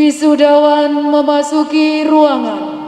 Wisudawan memasuki ruangan.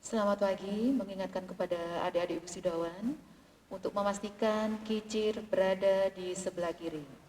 Selamat pagi, mengingatkan kepada adik-adik wisudawan untuk memastikan kicir berada di sebelah kiri.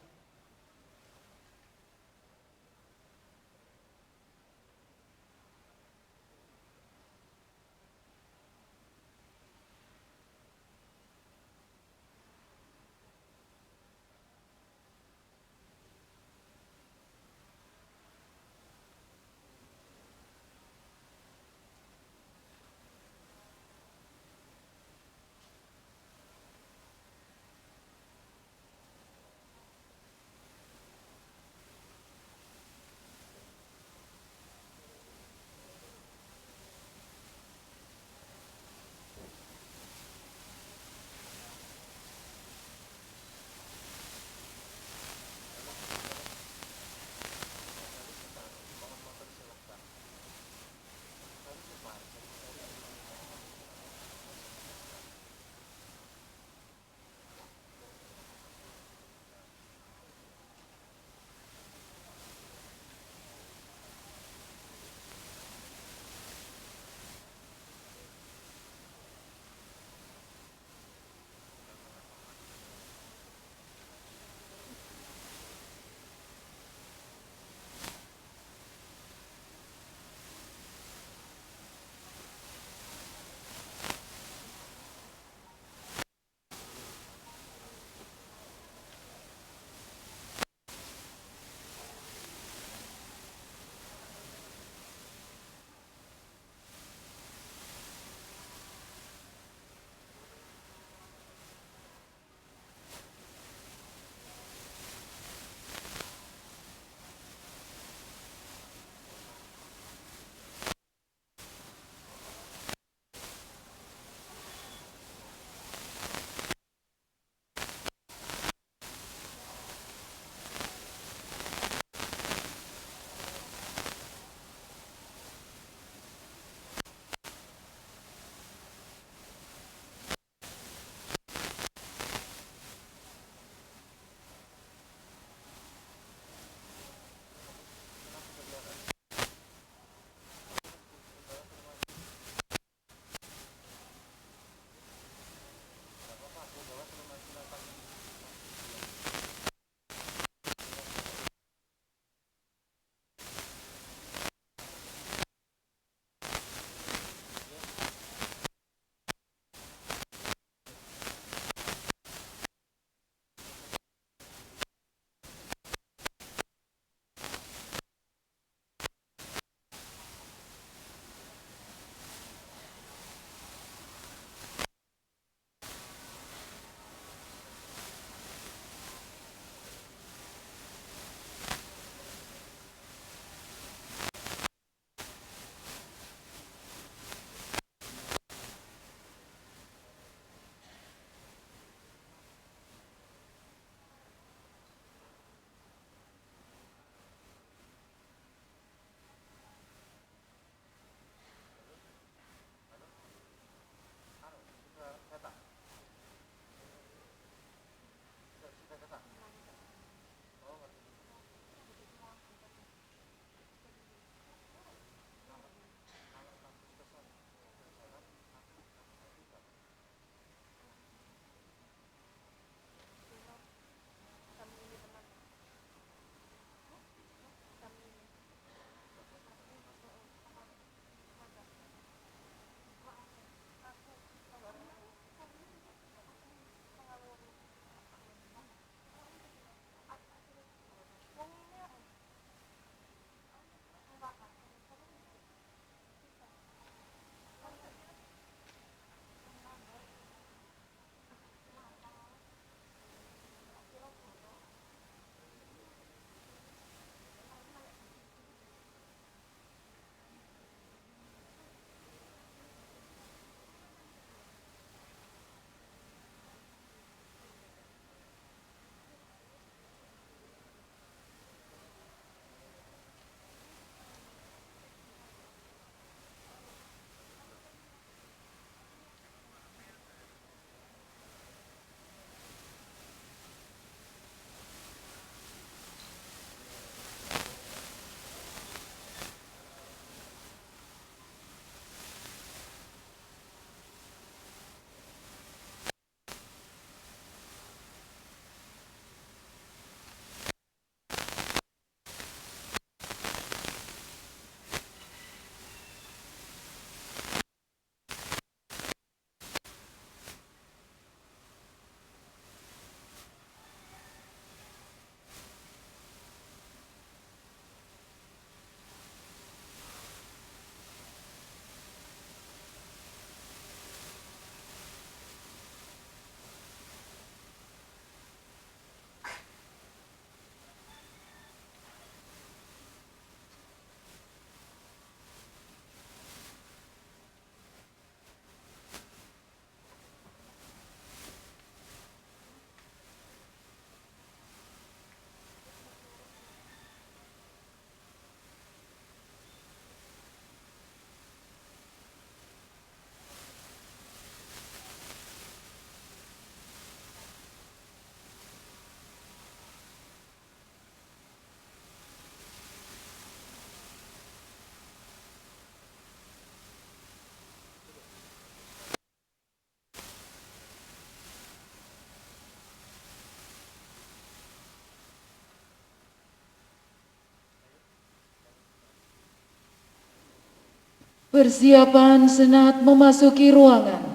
Persiapan Senat memasuki ruangan.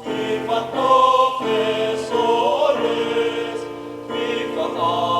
Vivat professores, vivat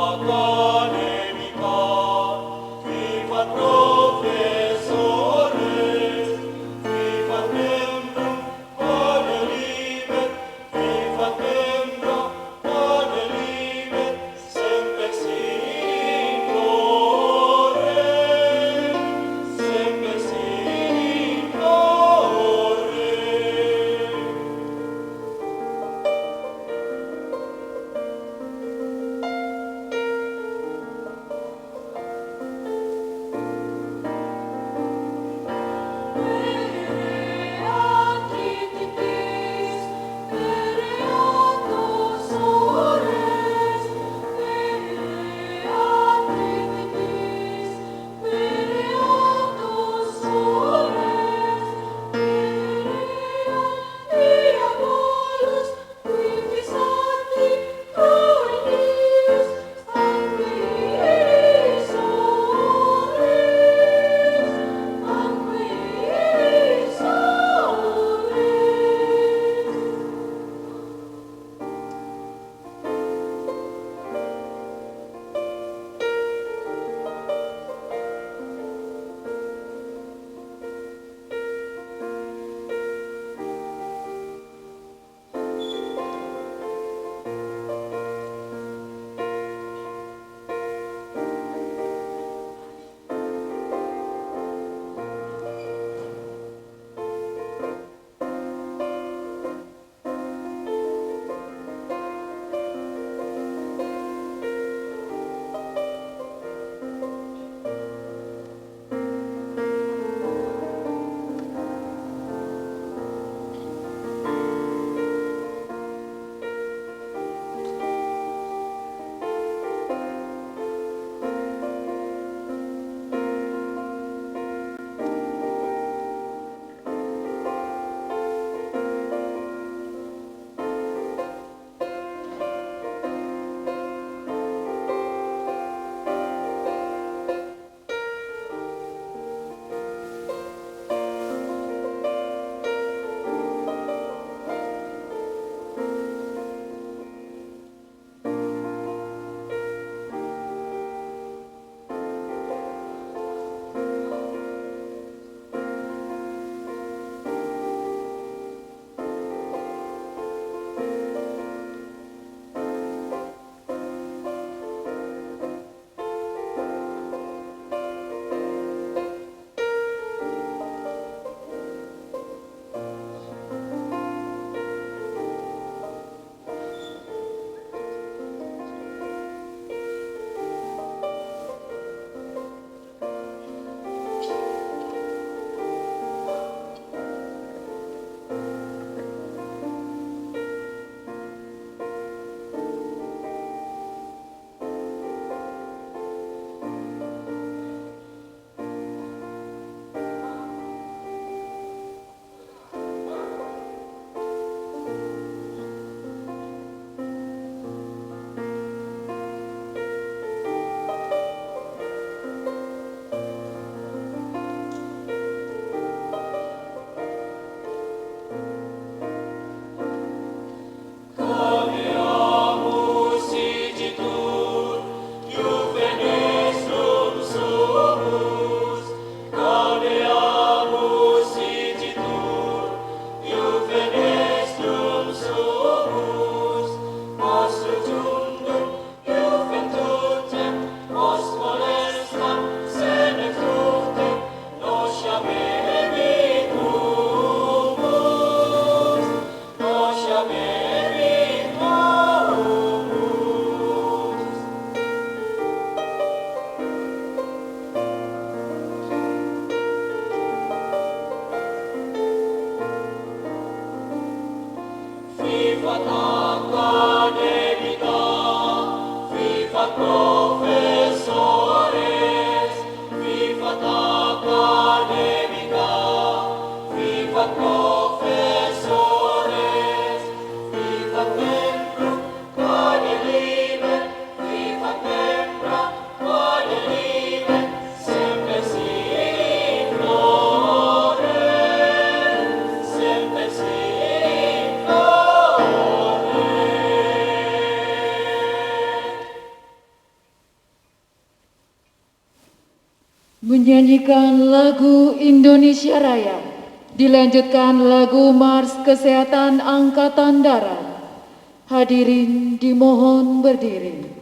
menyanyikan lagu Indonesia Raya, dilanjutkan lagu Mars Kesehatan Angkatan Darat. Hadirin dimohon berdiri.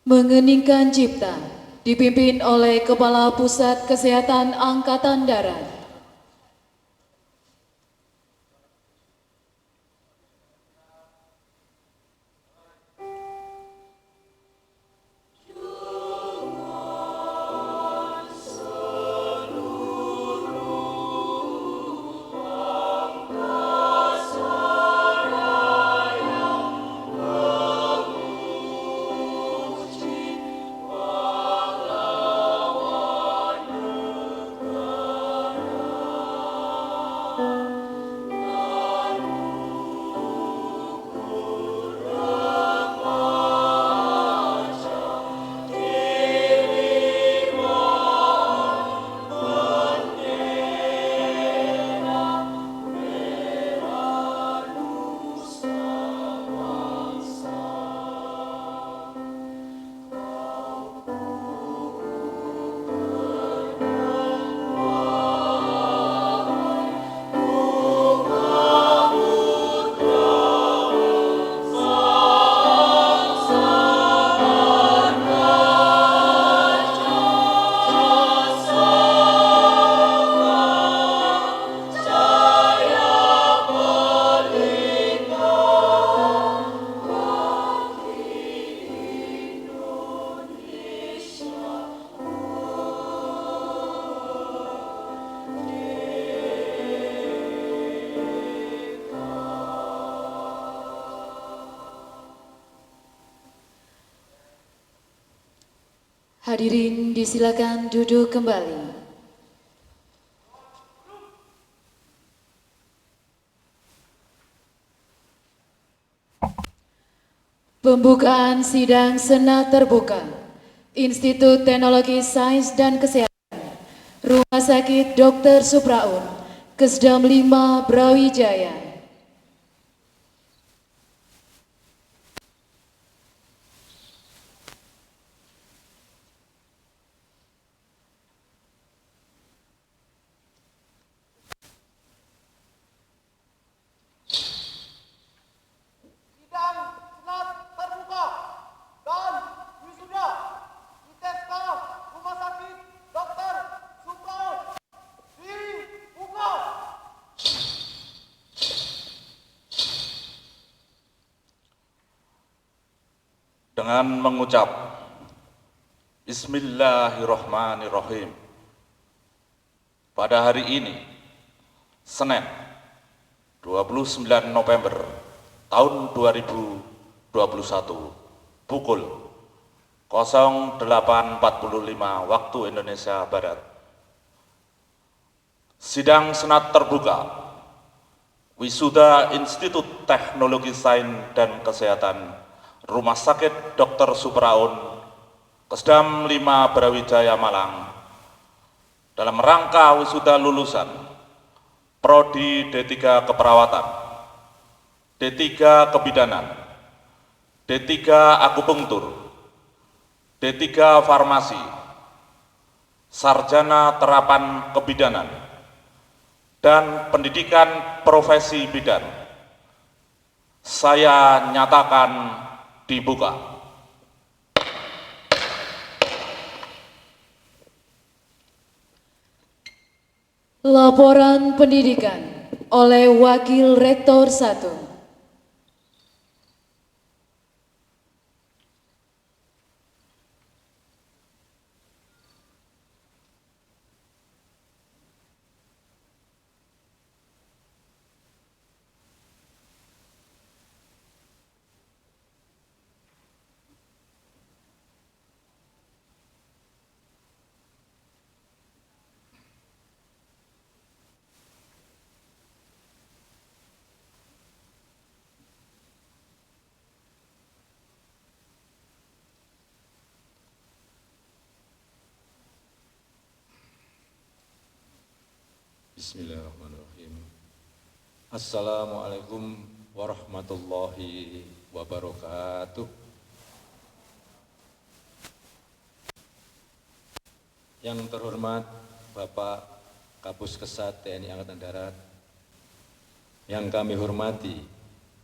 Mengeningkan Cipta dipimpin oleh Kepala Pusat Kesehatan Angkatan Darat. Hadirin disilakan duduk kembali. Pembukaan sidang Senat terbuka Institut Teknologi Sains dan Kesehatan Rumah Sakit Dr. Supraun, Kesdam 5 Brawijaya. Dengan mengucap Bismillahirrahmanirrahim, pada hari ini, Senin 29 November tahun 2021, pukul 08.45 waktu Indonesia Barat, sidang Senat terbuka Wisuda Institut Teknologi Sains dan Kesehatan Rumah Sakit Dr. Supraun, Kesdam 5 Brawijaya Malang, dalam rangka wisuda lulusan Prodi D3 Keperawatan, D3 Kebidanan, D3 Akupunktur, D3 Farmasi, Sarjana Terapan Kebidanan, dan Pendidikan Profesi Bidan, saya nyatakan dibuka. Laporan pendidikan oleh Wakil Rektor 1. Bismillahirrahmanirrahim. Assalamualaikum warahmatullahi wabarakatuh. Yang terhormat Bapak Kapus Kesat TNI Angkatan Darat, yang kami hormati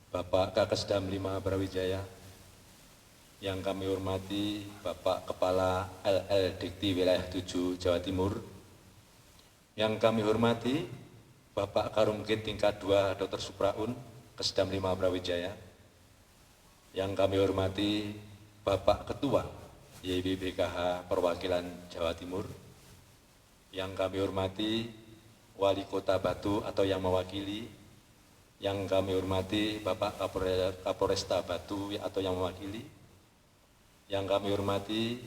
Bapak Kakesdam 5 Brawijaya, yang kami hormati Bapak Kepala LL Dikti Wilayah 7 Jawa Timur, yang kami hormati Bapak Karumkit tingkat 2 Dr. Supraun, Kesdam 5 Brawijaya, yang kami hormati Bapak Ketua YBBKH Perwakilan Jawa Timur, yang kami hormati Wali Kota Batu atau yang mewakili, yang kami hormati Bapak Kapolresta Batu atau yang mewakili, yang kami hormati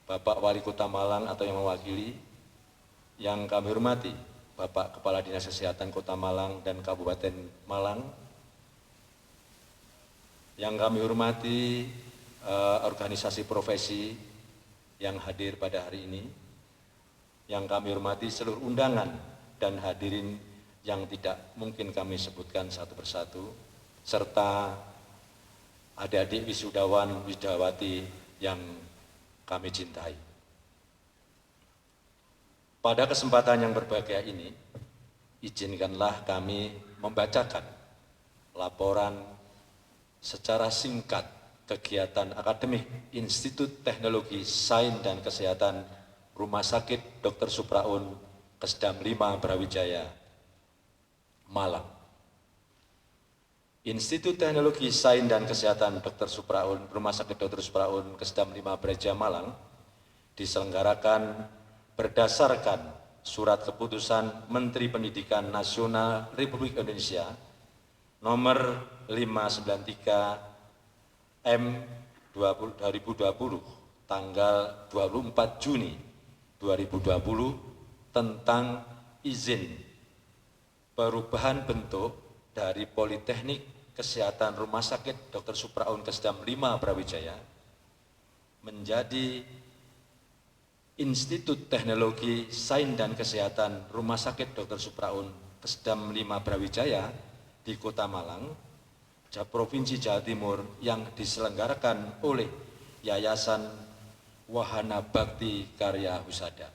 Bapak Wali Kota Malang atau yang mewakili, yang kami hormati Bapak Kepala Dinas Kesehatan Kota Malang dan Kabupaten Malang, yang kami hormati organisasi profesi yang hadir pada hari ini, yang kami hormati seluruh undangan dan hadirin yang tidak mungkin kami sebutkan satu persatu, serta adik-adik wisudawan wisudawati yang kami cintai. Pada kesempatan yang berbahagia ini, izinkanlah kami membacakan laporan secara singkat kegiatan akademik Institut Teknologi Sains dan Kesehatan Rumah Sakit Dr. Supraun, Kesdam 5 Brawijaya, Malang. Institut Teknologi Sains dan Kesehatan Dr. Supraun, Rumah Sakit Dr. Supraun, Kesdam 5 Brawijaya, Malang, diselenggarakan berdasarkan Surat Keputusan Menteri Pendidikan Nasional Republik Indonesia nomor 593 M 2020 tanggal 24 Juni 2020 tentang izin perubahan bentuk dari Politeknik Kesehatan Rumah Sakit Dr. Supraun Kesdam 5 Brawijaya menjadi Institut Teknologi Sains dan Kesehatan Rumah Sakit Dr. Supraun Kesdam 5 Brawijaya di Kota Malang, Provinsi Jawa Timur yang diselenggarakan oleh Yayasan Wahana Bakti Karya Husada.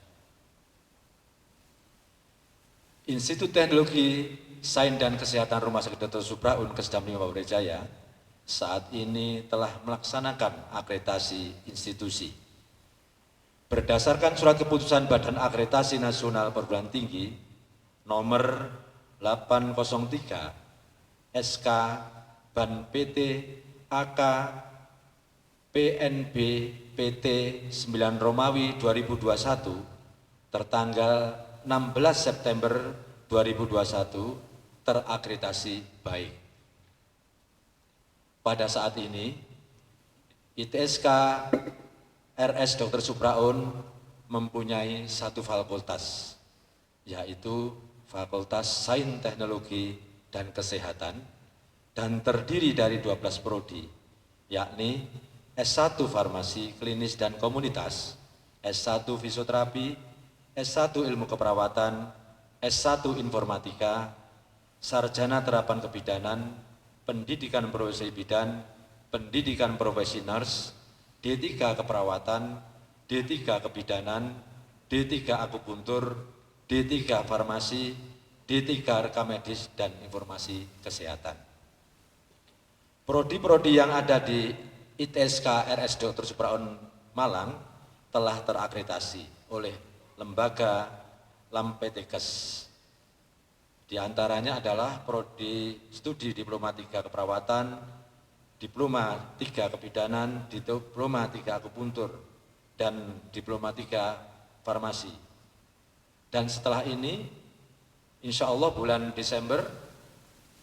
Institut Teknologi Sains dan Kesehatan Rumah Sakit Dr. Supraun Kesdam 5 Brawijaya saat ini telah melaksanakan akreditasi institusi. Berdasarkan surat keputusan Badan Akreditasi Nasional Perguruan Tinggi nomor 803 SK Ban PT AK PNB PT 9 Romawi 2021 tertanggal 16 September 2021 terakreditasi baik. Pada saat ini ITSK RS Dr. Supraun mempunyai satu fakultas, yaitu Fakultas Sains Teknologi dan Kesehatan, dan terdiri dari 12 prodi, yakni S1 Farmasi Klinis dan Komunitas, S1 Fisioterapi, S1 Ilmu Keperawatan, S1 Informatika, Sarjana Terapan Kebidanan, Pendidikan Profesi Bidan, Pendidikan Profesi Nurse, D3 Keperawatan, D3 Kebidanan, D3 Akupuntur, D3 Farmasi, D3 Rekam Medis dan Informasi Kesehatan. Prodi-prodi yang ada di ITSK RS Dr. Supraun Malang telah terakreditasi oleh lembaga LAMPTKes. Di antaranya adalah Prodi Studi Diploma 3 Keperawatan, Diploma 3 Kebidanan, Diploma 3 Akupuntur, dan Diploma 3 Farmasi. Dan setelah ini, insya Allah bulan Desember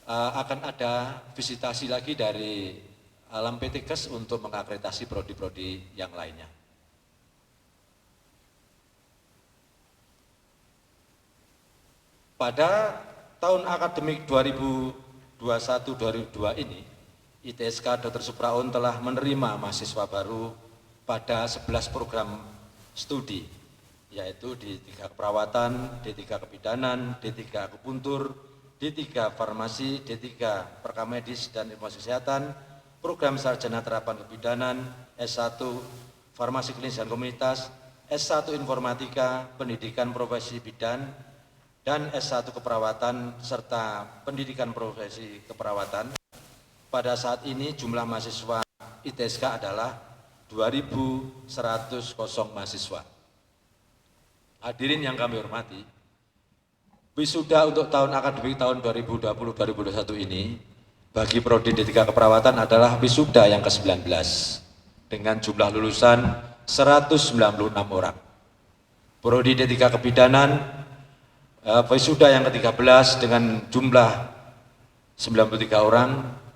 akan ada visitasi lagi dari LAMPTKes untuk mengakreditasi prodi-prodi yang lainnya. Pada tahun akademik 2021-2022 ini, ITSK Dr. Supraun telah menerima mahasiswa baru pada 11 program studi, yaitu D3 Keperawatan, D3 Kebidanan, D3 Akupuntur, D3 Farmasi, D3 Rekam Medis dan Informasi Kesehatan, program Sarjana Terapan Kebidanan, S1 Farmasi Klinis dan Komunitas, S1 Informatika, Pendidikan Profesi Bidan, dan S1 Keperawatan serta Pendidikan Profesi Keperawatan. Pada saat ini jumlah mahasiswa ITSK adalah 2.100 mahasiswa. Hadirin yang kami hormati, wisuda untuk tahun akademik tahun 2020-2021 ini bagi Prodi D3 Keperawatan adalah wisuda yang ke-19 dengan jumlah lulusan 196 orang. Prodi D3 Kebidanan wisuda yang ke-13 dengan jumlah 93 orang.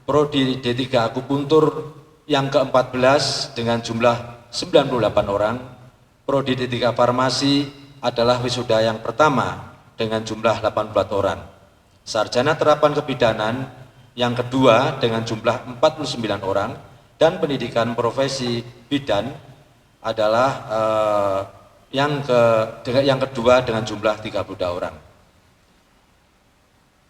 Prodi D3 Akupuntur yang ke-14 dengan jumlah 98 orang. Prodi D3 Farmasi adalah wisuda yang pertama dengan jumlah 18 orang. Sarjana Terapan Kebidanan yang kedua dengan jumlah 49 orang. Dan Pendidikan Profesi Bidan adalah yang kedua dengan jumlah 32 orang.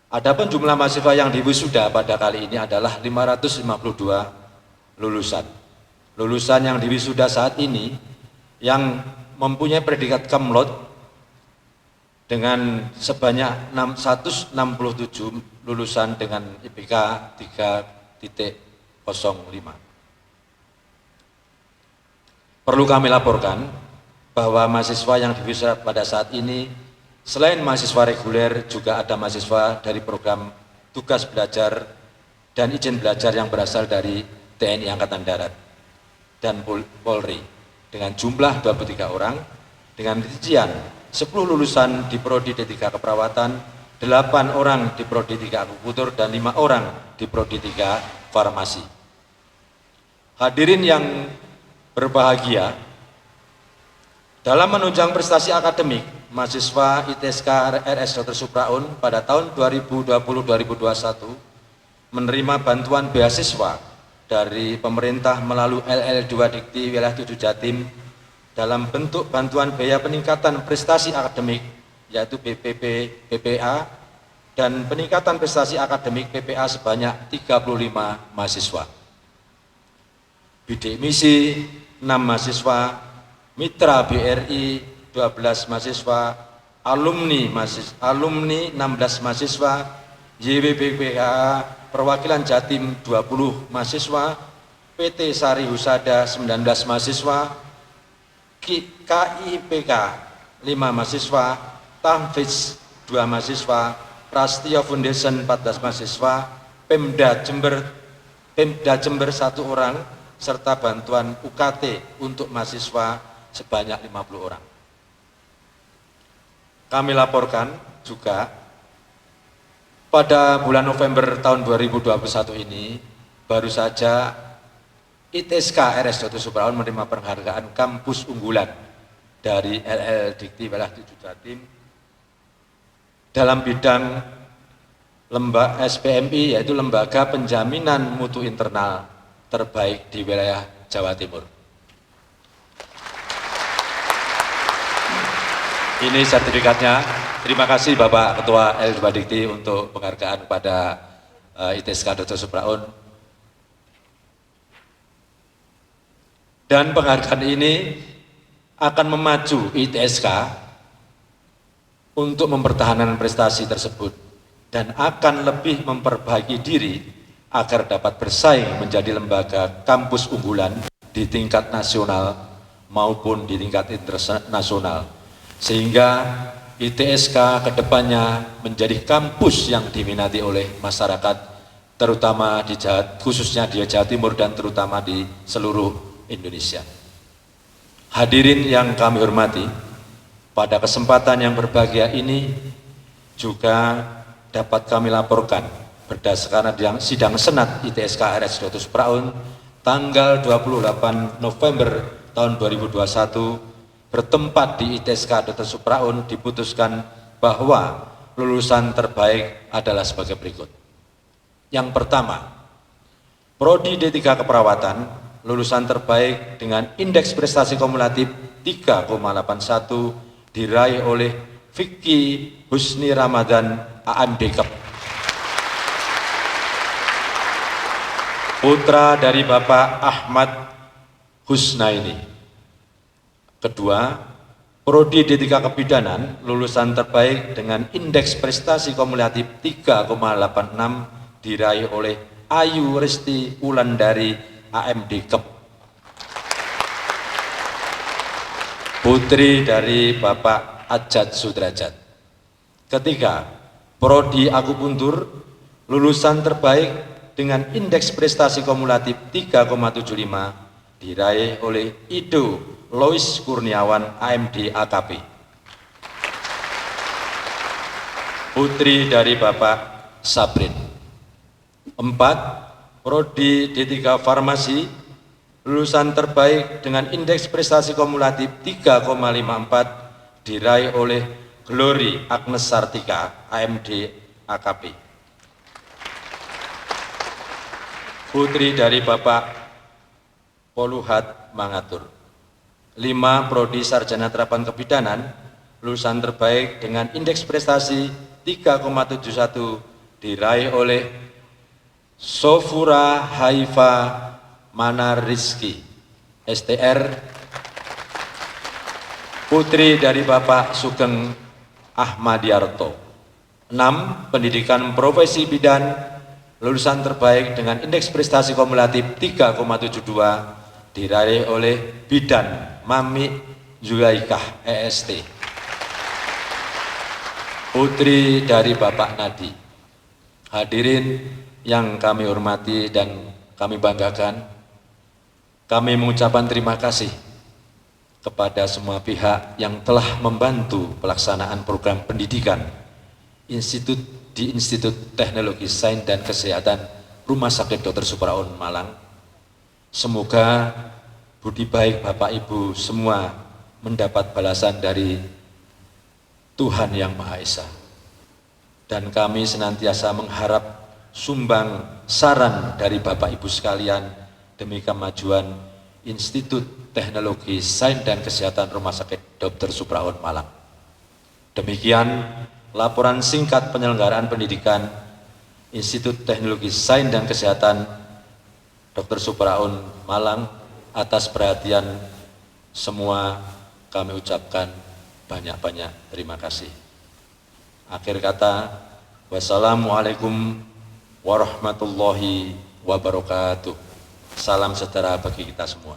Adapun jumlah mahasiswa yang diwisuda pada kali ini adalah 552 lulusan. Lulusan yang diwisuda saat ini yang mempunyai predikat Kemlot dengan sebanyak 167 lulusan dengan IPK 3.05. Perlu kami laporkan bahwa mahasiswa yang diwisuda pada saat ini selain mahasiswa reguler, juga ada mahasiswa dari program tugas belajar dan izin belajar yang berasal dari TNI Angkatan Darat dan Polri dengan jumlah 23 orang, dengan rincian 10 lulusan di Prodi D3 Keperawatan, 8 orang di Prodi 3 Akupuntur, dan 5 orang di Prodi 3 Farmasi. Hadirin yang berbahagia, Dalam menunjang prestasi akademik, mahasiswa ITSK RS Dr. Supraun pada tahun 2020-2021 menerima bantuan beasiswa dari pemerintah melalui LL2 Dikti Wilayah 7 Jatim dalam bentuk bantuan biaya peningkatan prestasi akademik yaitu BPP PPA dan peningkatan prestasi akademik PPA sebanyak 35 mahasiswa. Bidik misi 6 mahasiswa, Mitra BRI 12 mahasiswa, alumni 16 mahasiswa, YWBPA perwakilan Jatim 20 mahasiswa, PT Sari Husada 19 mahasiswa, KIPK 5 mahasiswa, Tahfiz 2 mahasiswa, Prasetyo Foundation 14 mahasiswa, Pemda Jember 1 orang, serta bantuan UKT untuk mahasiswa sebanyak 50 orang. Kami laporkan juga pada bulan November tahun 2021 ini baru saja ITSK RS Dr. Supraun menerima penghargaan kampus unggulan dari LL Dikti Wilayah 7 Jatim dalam bidang SPMI, yaitu Lembaga Penjaminan Mutu Internal terbaik di wilayah Jawa Timur. Ini sertifikatnya. Terima kasih Bapak Ketua L2 Dikti untuk penghargaan kepada ITSK Dr. Supraun. Dan penghargaan ini akan memacu ITSK untuk mempertahankan prestasi tersebut dan akan lebih memperbaiki diri agar dapat bersaing menjadi lembaga kampus unggulan di tingkat nasional maupun di tingkat internasional, sehingga ITSK kedepannya menjadi kampus yang diminati oleh masyarakat, terutama khususnya di Jawa Timur dan terutama di seluruh Indonesia. Hadirin yang kami hormati, pada kesempatan yang berbahagia ini juga dapat kami laporkan berdasarkan sidang Senat ITSK RS Dr. Supraun tanggal 28 November tahun 2021 bertempat di ITSK Dr. Supraun diputuskan bahwa lulusan terbaik adalah sebagai berikut. Yang pertama, Prodi D3 Keperawatan, lulusan terbaik dengan indeks prestasi kumulatif 3,81 diraih oleh Vicky Husni Ramadan AMD-Kep. Putra dari Bapak Ahmad Husnaini. Kedua, Prodi D3 Kebidanan, lulusan terbaik dengan indeks prestasi kumulatif 3,86 diraih oleh Ayu Risti Wulandari AMD-Kep. Putri dari Bapak Ajat Sudrajat. Ketiga, Prodi Akupuntur, lulusan terbaik dengan indeks prestasi kumulatif 3,75 diraih oleh Ido Lois Kurniawan AMD AKP. Putri dari Bapak Sabrin. 4. Prodi D3 Farmasi, lulusan terbaik dengan indeks prestasi kumulatif 3,54 diraih oleh Glory Agnes Sartika AMD AKP. Putri dari Bapak Poluhat Mangatur. 5. Prodi Sarjana Terapan Kebidanan, lulusan terbaik dengan indeks prestasi 3,71 diraih oleh Sofura Haifa Manar Rizki STR. Putri dari Bapak Sugeng Ahmadiarto. 6. Pendidikan Profesi Bidan, lulusan terbaik dengan indeks prestasi kumulatif 3,72 diraih oleh Bidan Mami Zulaikah EST. Putri dari Bapak Nadi. Hadirin yang kami hormati dan kami banggakan, kami mengucapkan terima kasih kepada semua pihak yang telah membantu pelaksanaan program pendidikan di Institut Teknologi Sains dan Kesehatan Rumah Sakit Dr. Supraun Malang. Semoga budi baik Bapak Ibu semua mendapat balasan dari Tuhan Yang Maha Esa. Dan kami senantiasa mengharap sumbang saran dari Bapak Ibu sekalian demi kemajuan Institut Teknologi Sains dan Kesehatan Rumah Sakit Dr. Supraun Malang. Demikian laporan singkat penyelenggaraan pendidikan Institut Teknologi Sains dan Kesehatan Dr. Supraun Malang. Atas perhatian semua kami ucapkan banyak-banyak terima kasih. Akhir kata, wassalamualaikum warahmatullahi wabarakatuh. Salam sejahtera bagi kita semua.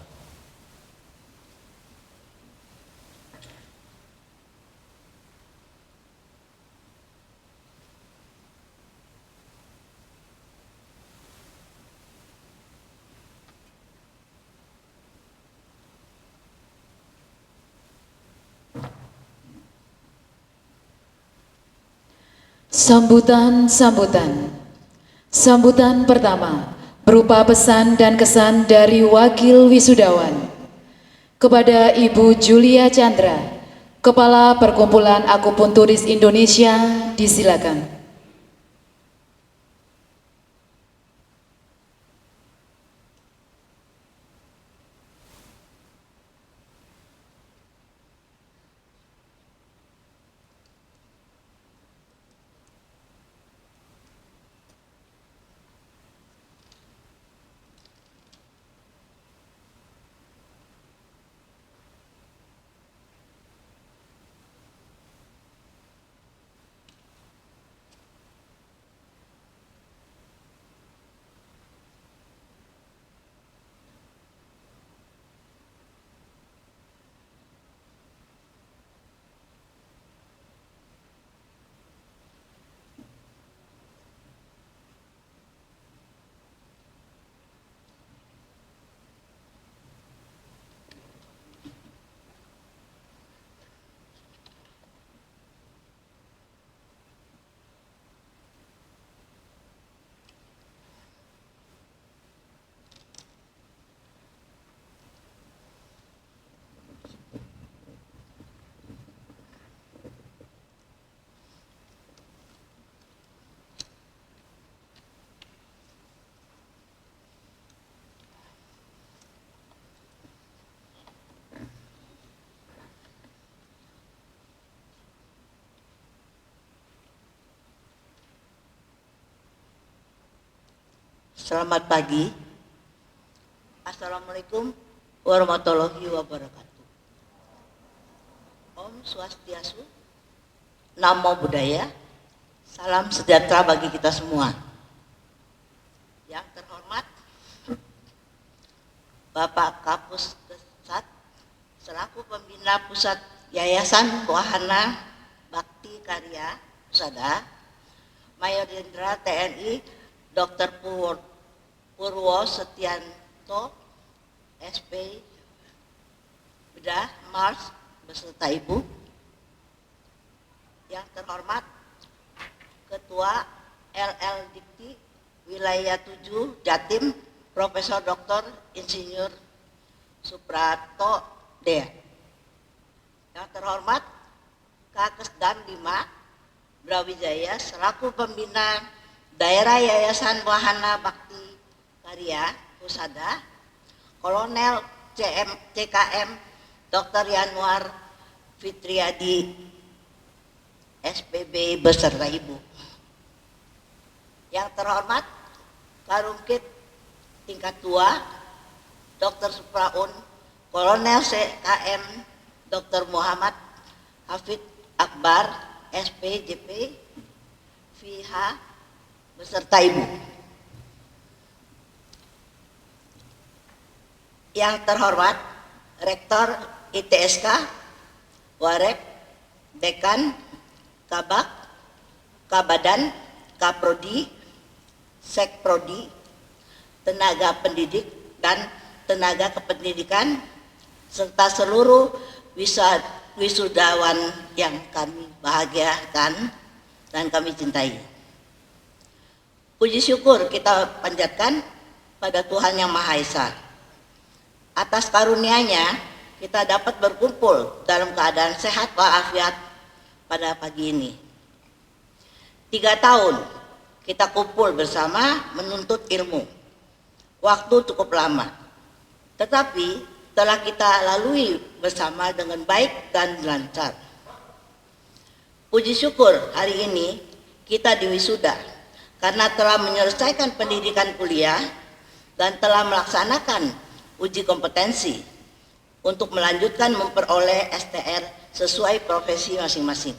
Sambutan pertama berupa pesan dan kesan dari Wakil Wisudawan kepada Ibu Julia Chandra, Kepala Perkumpulan Akupunturis Indonesia, disilakan. Selamat pagi. Assalamualaikum warahmatullahi wabarakatuh. Om Swastiastu, Namo Buddhaya, salam sejahtera bagi kita semua. Yang terhormat Bapak Kapus Kesat, selaku pembina Pusat Yayasan Wahana Bakti Karya Pusada, Mayor Jenderal TNI Dr. Purwo Setianto, SP, Bedah Mars beserta Ibu. Yang terhormat Ketua LL Dikti Wilayah 7 Jatim, Profesor Dr. Insinyur Suprato D. Yang terhormat Kakesdam 5 Brawijaya selaku pembina Daerah Yayasan Wahana Bakti Karya Pusada, Kolonel CKM Dr. Yanuar Fitriadi, SPB beserta Ibu. Yang terhormat Karungkit tingkat 2 Dr. Supraun, Kolonel CKM Dr. Muhammad Hafid Akbar, SPJP VH beserta Ibu. Yang terhormat Rektor ITSK, Warek, Dekan, Kabak, Kabadan, Kaprodi, Sekprodi, tenaga pendidik dan tenaga kependidikan, serta seluruh wisudawan yang kami bahagiakan dan kami cintai. Puji syukur kita panjatkan pada Tuhan Yang Maha Esa atas karunia-Nya kita dapat berkumpul dalam keadaan sehat walafiat pada pagi ini. 3 tahun kita kumpul bersama menuntut ilmu. Waktu cukup lama, tetapi telah kita lalui bersama dengan baik dan lancar. Puji syukur hari ini kita diwisuda karena telah menyelesaikan pendidikan kuliah dan telah melaksanakan uji kompetensi untuk melanjutkan memperoleh STR sesuai profesi masing-masing.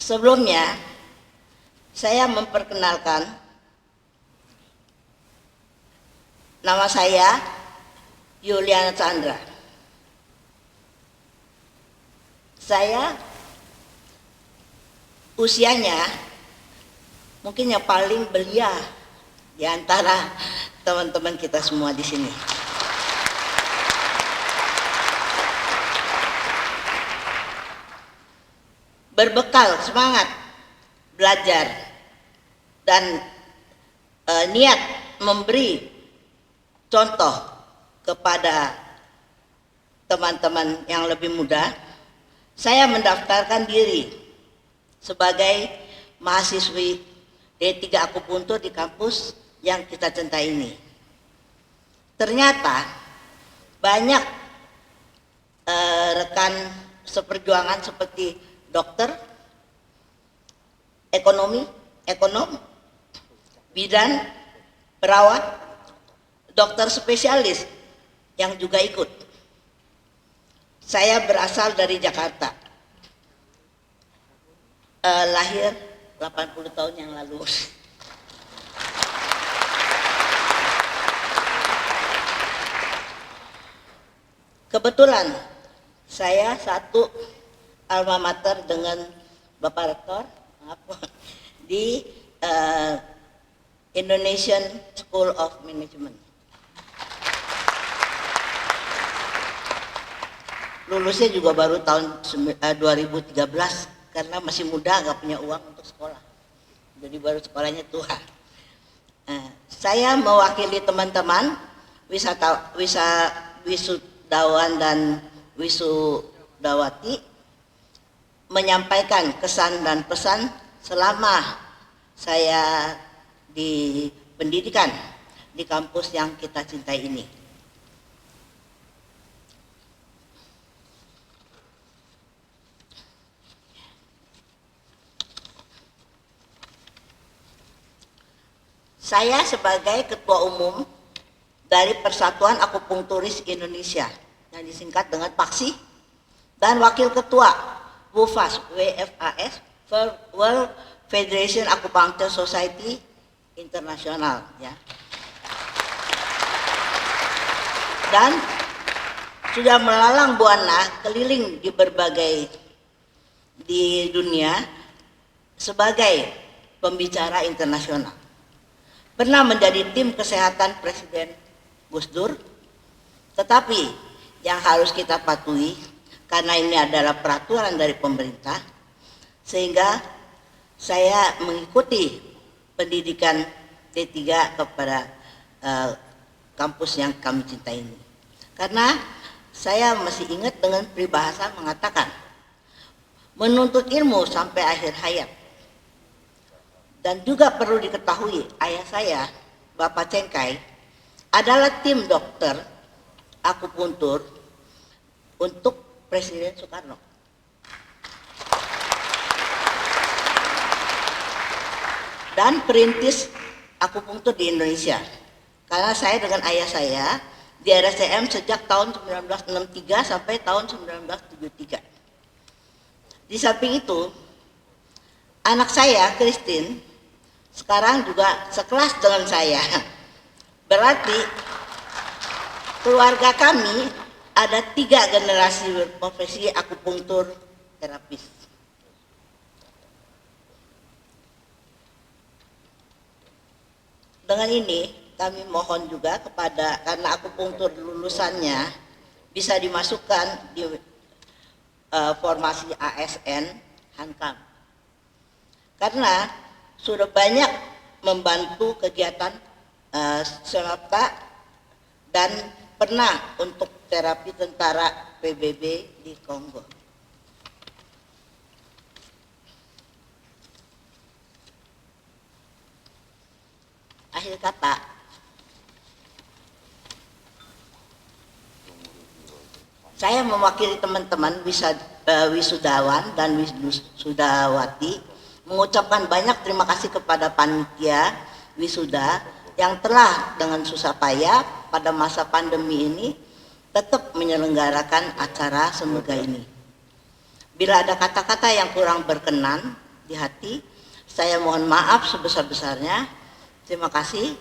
Sebelumnya, saya memperkenalkan nama saya Yuliana Chandra. Saya usianya mungkin yang paling belia di antara teman-teman kita semua di sini. Berbekal semangat belajar dan niat memberi contoh kepada teman-teman yang lebih muda, saya mendaftarkan diri sebagai mahasiswi D3 Akupuntur di kampus yang kita cintai ini. Ternyata banyak rekan seperjuangan seperti dokter, ekonom, bidan, perawat, dokter spesialis yang juga ikut. Saya berasal dari Jakarta, lahir 80 tahun yang lalu. Kebetulan saya satu alma mater dengan Bapak Rektor di Indonesian School of Management. Lulusnya juga baru tahun 2013 karena masih muda, nggak punya uang untuk sekolah. Jadi baru sekolahnya tua. Saya mewakili teman-teman wisudawan dan wisudawati menyampaikan kesan dan pesan selama saya di pendidikan di kampus yang kita cintai ini. Saya sebagai Ketua Umum dari Persatuan Akupunkturis Indonesia yang disingkat dengan PAKSI dan Wakil Ketua WFAS, World Federation Acupuncture Society Internasional, ya. Dan sudah melalang buana keliling di berbagai di dunia sebagai pembicara internasional. Pernah menjadi tim kesehatan Presiden Gus Dur, tetapi yang harus kita patuhi karena ini adalah peraturan dari pemerintah, sehingga saya mengikuti pendidikan D3 kepada kampus yang kami cintai ini. Karena saya masih ingat dengan peribahasa mengatakan menuntut ilmu sampai akhir hayat. Dan juga perlu diketahui, ayah saya, Bapak Cengkai, adalah tim dokter akupuntur untuk Presiden Soekarno. Dan perintis akupunktur di Indonesia. Karena saya dengan ayah saya di RSCM sejak tahun 1963 sampai tahun 1973. Di samping itu, anak saya, Christine, sekarang juga sekelas dengan saya. Berarti keluarga kami ada 3 generasi berprofesi akupunktur terapis. Dengan ini kami mohon juga kepada, karena akupunktur lulusannya bisa dimasukkan di formasi ASN Hankam. Karena sudah banyak membantu kegiatan SEMAPTA dan pernah untuk terapi tentara PBB di Kongo. Akhir kata, saya mewakili teman-teman wisudawan dan wisudawati mengucapkan banyak terima kasih kepada panitia wisuda yang telah dengan susah payah pada masa pandemi ini tetap menyelenggarakan acara semoga ini. Bila ada kata-kata yang kurang berkenan di hati, saya mohon maaf sebesar-besarnya. Terima kasih.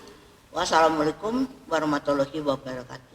Wassalamualaikum warahmatullahi wabarakatuh.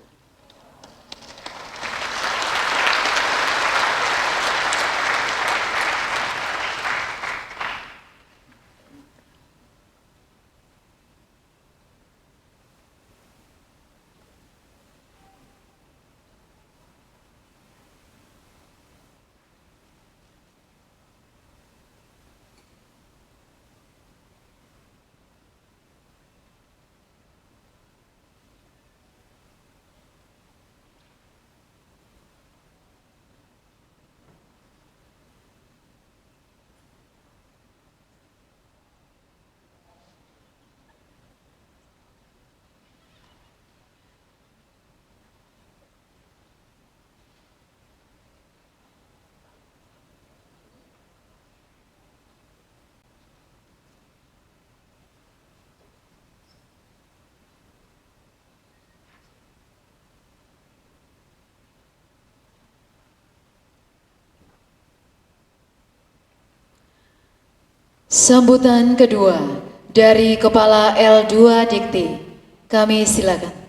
Sambutan kedua dari Kepala L2 Dikti, kami silakan.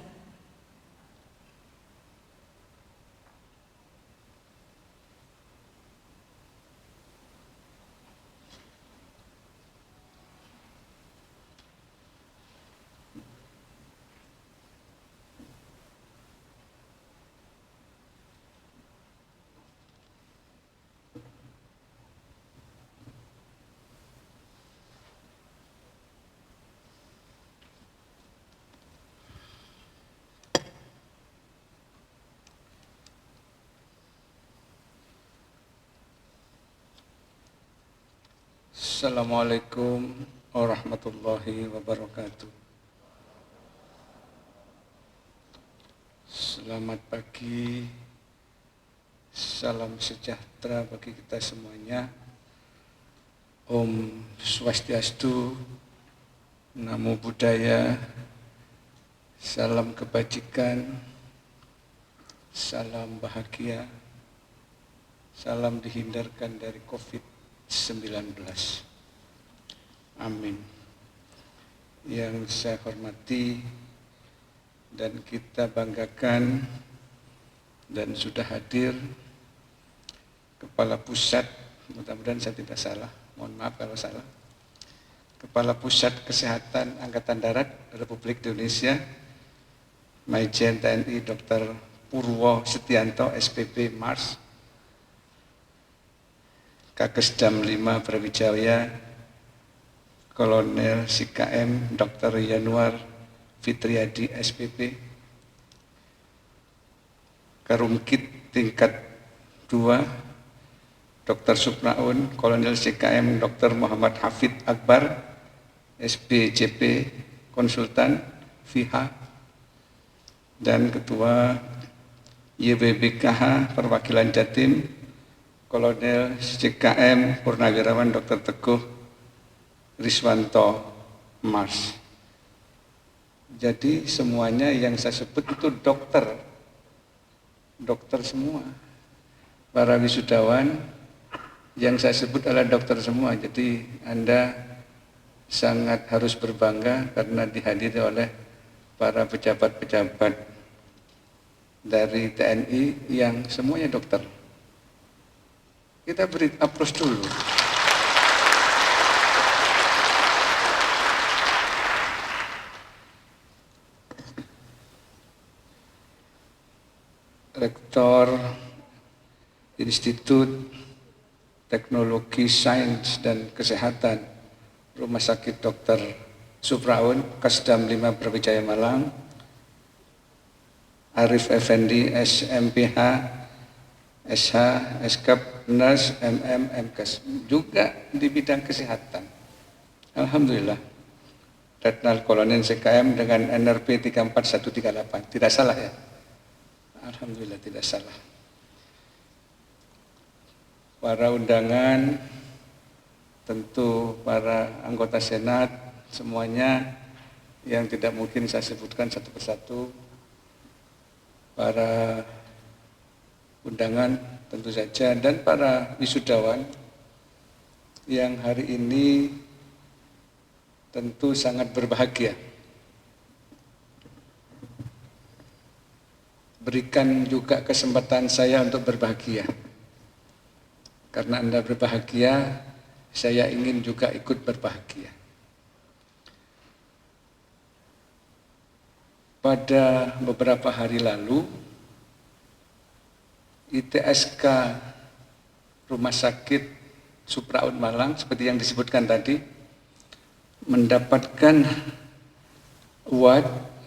Assalamualaikum warahmatullahi wabarakatuh. Selamat pagi, salam sejahtera bagi kita semuanya. Om Swastiastu, Namo Buddhaya, salam kebajikan, salam bahagia, salam dihindarkan dari COVID-19. Amin. Yang saya hormati dan kita banggakan dan sudah hadir Kepala Pusat, mudah-mudahan saya tidak salah, mohon maaf kalau salah, Kepala Pusat Kesehatan Angkatan Darat Republik Indonesia, Majen TNI Dr. Purwo Setianto SPP Mars, Kakesdam 5 Brawijaya, Kolonel CKM Dr. Yanuar Fitriadi SPP, Karumkit tingkat 2 Dr. Supnaun, Kolonel CKM Dr. Muhammad Hafid Akbar SPJP Konsultan FIHA, dan Ketua YBBKH Perwakilan Jatim Kolonel CKM Purnawirawan Dr. Teguh Riswanto Mars. Jadi semuanya yang saya sebut itu dokter semua. Para wisudawan yang saya sebut adalah dokter semua. Jadi Anda sangat harus berbangga karena dihadiri oleh para pejabat-pejabat dari TNI yang semuanya dokter. Kita beri aplaus dulu. Rektor Institut Teknologi Sains dan Kesehatan Rumah Sakit Dr. Supraun, Kasdam 5 Brawijaya Malang, Arif Effendi, SMPH, SH, SKAP, NAS, MKes, juga di bidang kesehatan. Alhamdulillah. Letnan Kolonel CKM dengan NRP 34138. Tidak salah ya? Alhamdulillah tidak salah. Para undangan, tentu para anggota Senat, semuanya yang tidak mungkin saya sebutkan satu persatu. Para undangan tentu saja, dan para wisudawan yang hari ini tentu sangat berbahagia. Berikan juga kesempatan saya untuk berbahagia. Karena Anda berbahagia, saya ingin juga ikut berbahagia. Pada beberapa hari lalu, ITSK Rumah Sakit Supraun Malang, seperti yang disebutkan tadi, mendapatkan award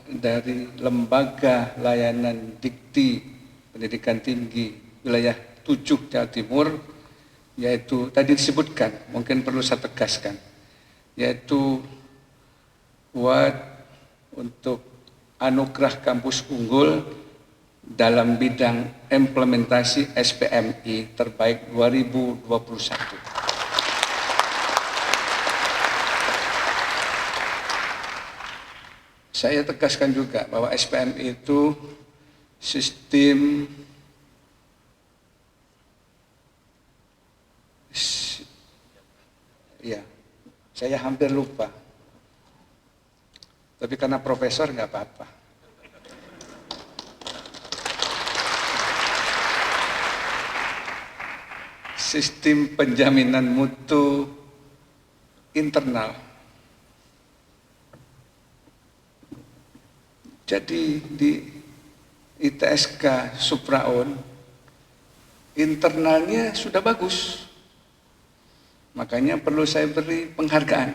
dari Lembaga Layanan Dikti Pendidikan Tinggi Wilayah 7 Jawa Timur, yaitu tadi disebutkan, mungkin perlu saya tegaskan, yaitu award untuk anugerah kampus unggul dalam bidang implementasi SPMI terbaik 2021. Saya tegaskan juga bahwa SPMI itu sistem ya, saya hampir lupa. Tapi karena profesor nggak apa-apa. Sistem penjaminan mutu internal. Jadi di ITSK Supraun, internalnya sudah bagus. Makanya perlu saya beri penghargaan.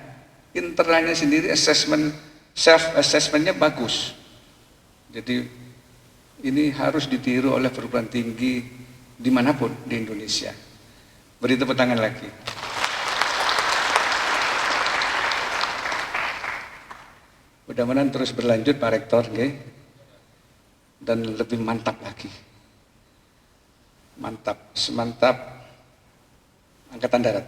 Internalnya sendiri assessment, self-assessmentnya bagus. Jadi ini harus ditiru oleh perguruan tinggi dimanapun di Indonesia. Beri tepuk tangan lagi. Mudah-mudahan terus berlanjut Pak Rektor, dan lebih mantap lagi. Mantap, semantap Angkatan Darat.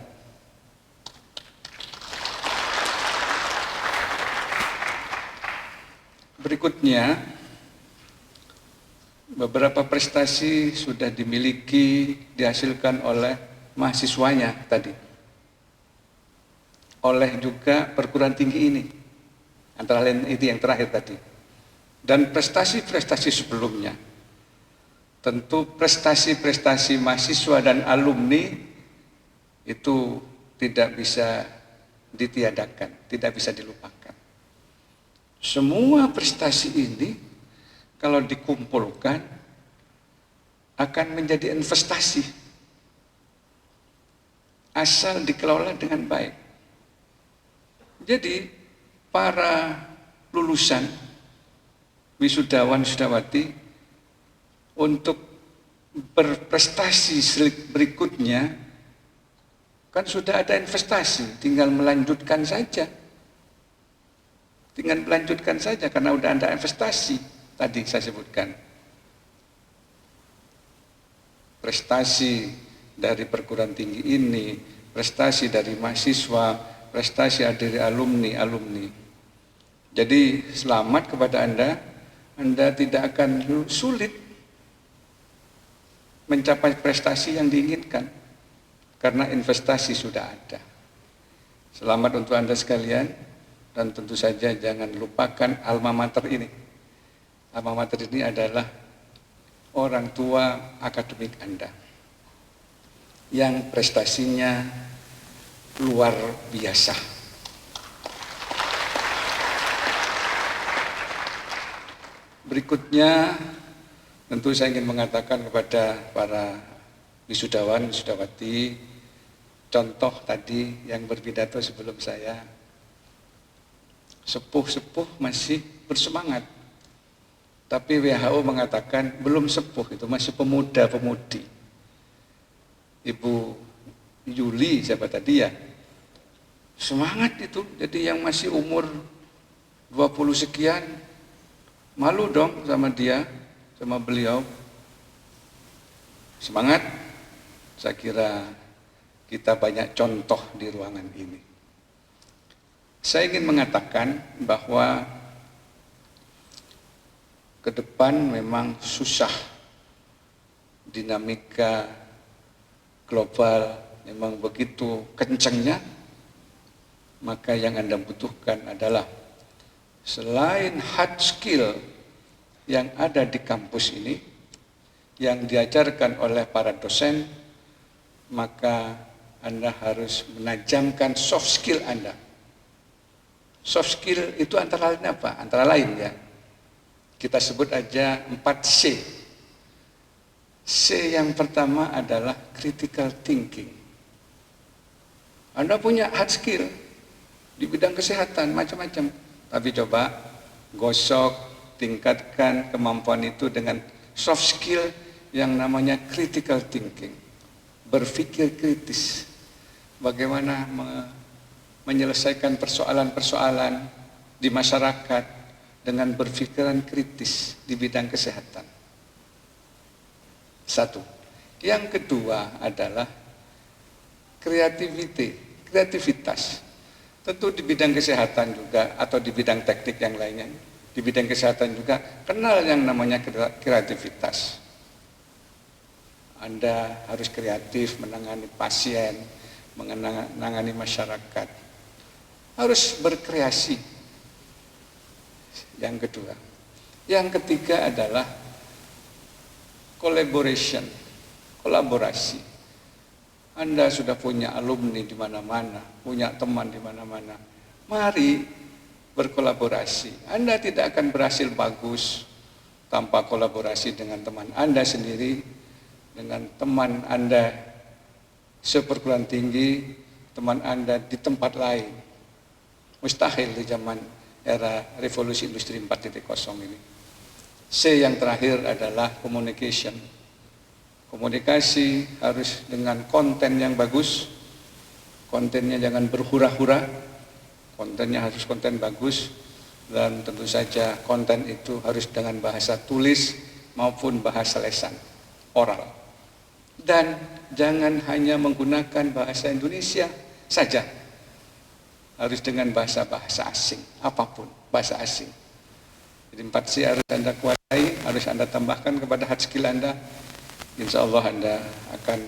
Berikutnya, beberapa prestasi sudah dimiliki, dihasilkan oleh mahasiswanya tadi. Oleh juga perguruan tinggi ini. Antara lain itu yang terakhir tadi. Dan prestasi-prestasi sebelumnya. Tentu prestasi-prestasi mahasiswa dan alumni itu tidak bisa ditiadakan, tidak bisa dilupakan. Semua prestasi ini kalau dikumpulkan akan menjadi investasi. Asal dikelola dengan baik. Jadi para lulusan wisudawan wisudawan untuk berprestasi berikutnya kan sudah ada investasi, tinggal melanjutkan saja. Tinggal melanjutkan saja karena sudah ada investasi tadi saya sebutkan. Prestasi dari perguruan tinggi ini, prestasi dari mahasiswa, prestasi dari alumni. Jadi selamat kepada Anda tidak akan sulit mencapai prestasi yang diinginkan karena investasi sudah ada. Selamat untuk Anda sekalian, dan tentu saja jangan lupakan alma mater ini. Alma mater ini adalah orang tua akademik Anda yang prestasinya luar biasa. Berikutnya, tentu saya ingin mengatakan kepada para wisudawan, wisudawati, contoh tadi yang berpidato sebelum saya sepuh-sepuh masih bersemangat. Tapi WHO mengatakan belum sepuh, itu masih pemuda-pemudi. Ibu Yuli siapa tadi ya, semangat itu. Jadi yang masih umur 20 sekian, malu dong sama dia, sama beliau. Semangat, saya kira kita banyak contoh di ruangan ini. Saya ingin mengatakan bahwa ke depan memang susah, dinamika global memang begitu kencangnya, maka yang Anda butuhkan adalah selain hard skill yang ada di kampus ini, yang diajarkan oleh para dosen, maka Anda harus menajamkan soft skill Anda. Soft skill itu antara lain apa? Antara lain ya, kita sebut aja 4C. C yang pertama adalah critical thinking. Anda punya hard skill di bidang kesehatan macam-macam, tapi coba gosok, tingkatkan kemampuan itu dengan soft skill yang namanya critical thinking. Berpikir kritis, bagaimana menyelesaikan persoalan-persoalan di masyarakat dengan berpikiran kritis di bidang kesehatan. Satu. Yang kedua adalah kreativitas. Tentu di bidang kesehatan juga, atau di bidang teknik yang lainnya, di bidang kesehatan juga kenal yang namanya kreativitas. Anda harus kreatif menangani pasien, menangani masyarakat. Harus berkreasi. Yang kedua. Yang ketiga adalah collaboration, kolaborasi. Anda sudah punya alumni di mana-mana, punya teman di mana-mana. Mari berkolaborasi. Anda tidak akan berhasil bagus tanpa kolaborasi dengan teman Anda sendiri, dengan teman Anda seperguruan tinggi, teman Anda di tempat lain. Mustahil di zaman era revolusi industri 4.0 ini. C yang terakhir adalah communication. Komunikasi harus dengan konten yang bagus, kontennya jangan berhura-hura, kontennya harus konten bagus, dan tentu saja konten itu harus dengan bahasa tulis maupun bahasa lisan, oral. Dan jangan hanya menggunakan bahasa Indonesia saja, harus dengan bahasa-bahasa asing, apapun bahasa asing. Jadi 4C harus Anda kuasai, harus Anda tambahkan kepada hard skill Anda. Insya Allah Anda akan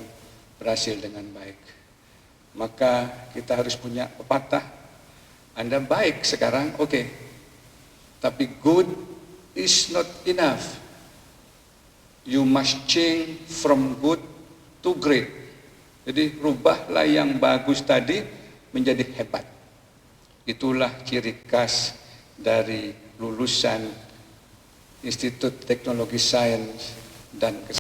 berhasil dengan baik. Maka kita harus punya pepatah, Anda baik sekarang, oke. Tapi good is not enough. You must change from good to great. Jadi rubahlah yang bagus tadi menjadi hebat. Itulah ciri khas dari lulusan Institut Teknologi Sains dan Kesehatan.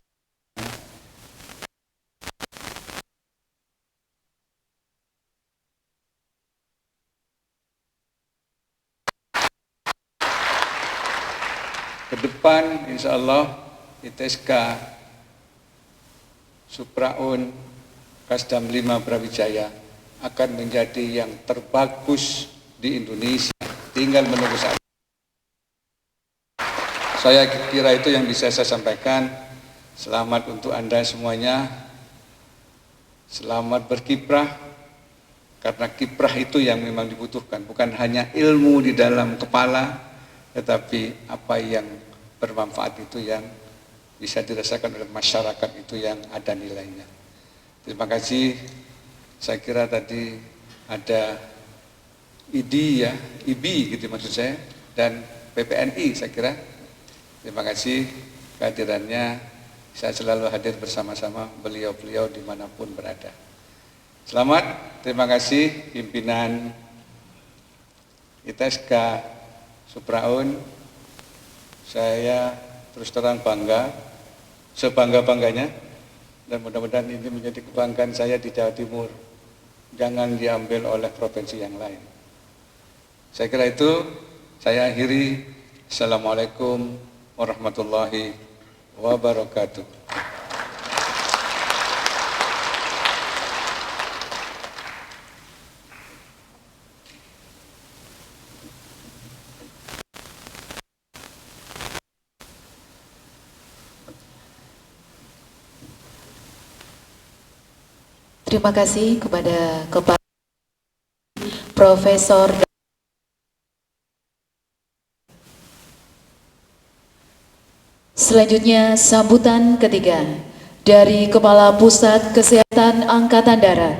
Ke depan insya Allah ITSK Supraun Kasdam 5 Brawijaya akan menjadi yang terbagus di Indonesia. Tinggal menunggu saja. Saya kira itu yang bisa saya sampaikan. Selamat untuk Anda semuanya. Selamat berkiprah, karena kiprah itu yang memang dibutuhkan. Bukan hanya ilmu di dalam kepala, tetapi apa yang bermanfaat itu yang bisa dirasakan oleh masyarakat, itu yang ada nilainya. Terima kasih. Saya kira tadi ada IBI gitu maksud saya, dan PPNI saya kira. Terima kasih kehadirannya. Saya selalu hadir bersama-sama beliau-beliau dimanapun berada. Selamat, terima kasih pimpinan ITSK Supraun. Saya terus terang bangga, sebangga-bangganya, dan mudah-mudahan ini menjadi kebanggaan saya di Jawa Timur. Jangan diambil oleh provinsi yang lain. Saya kira itu, saya akhiri. Assalamualaikum warahmatullahi wabarakatuh. Terima kasih kepada Kepala Profesor. Selanjutnya sambutan ketiga dari Kepala Pusat Kesehatan Angkatan Darat.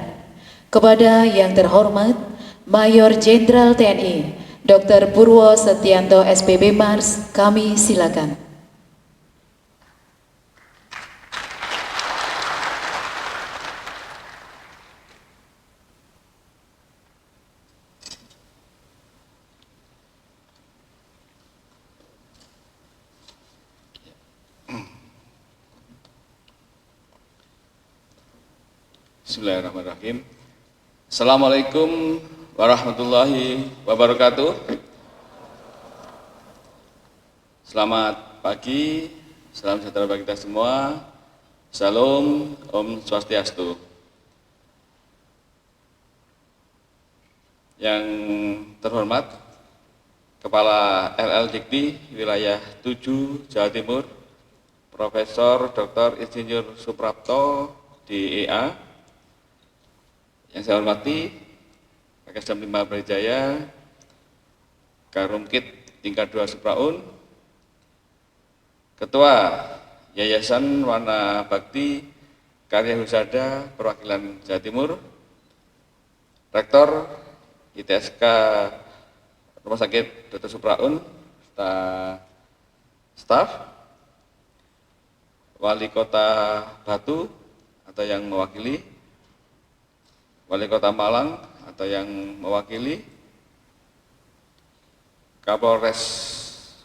Kepada yang terhormat Mayor Jenderal TNI Dr. Purwo Setianto SPB Mars, kami silakan. Bismillahirrahmanirrahim. Assalamualaikum warahmatullahi wabarakatuh. Selamat pagi, salam sejahtera bagi kita semua. Salam, Om Swastiastu. Yang terhormat Kepala LL Dikti Wilayah 7 Jawa Timur, Profesor Dr. Insinyur Suprapto DEA. Yang saya hormati Kakesdam 5 Brawijaya, Karumkit tingkat 2 Supraun, Ketua Yayasan Wana Bakti Karya Husada Perwakilan Jawa Timur, Rektor ITSK Rumah Sakit Dr. Supraun, staf, Wali Kota Batu atau yang mewakili, Wali Kota Malang atau yang mewakili, Kapolres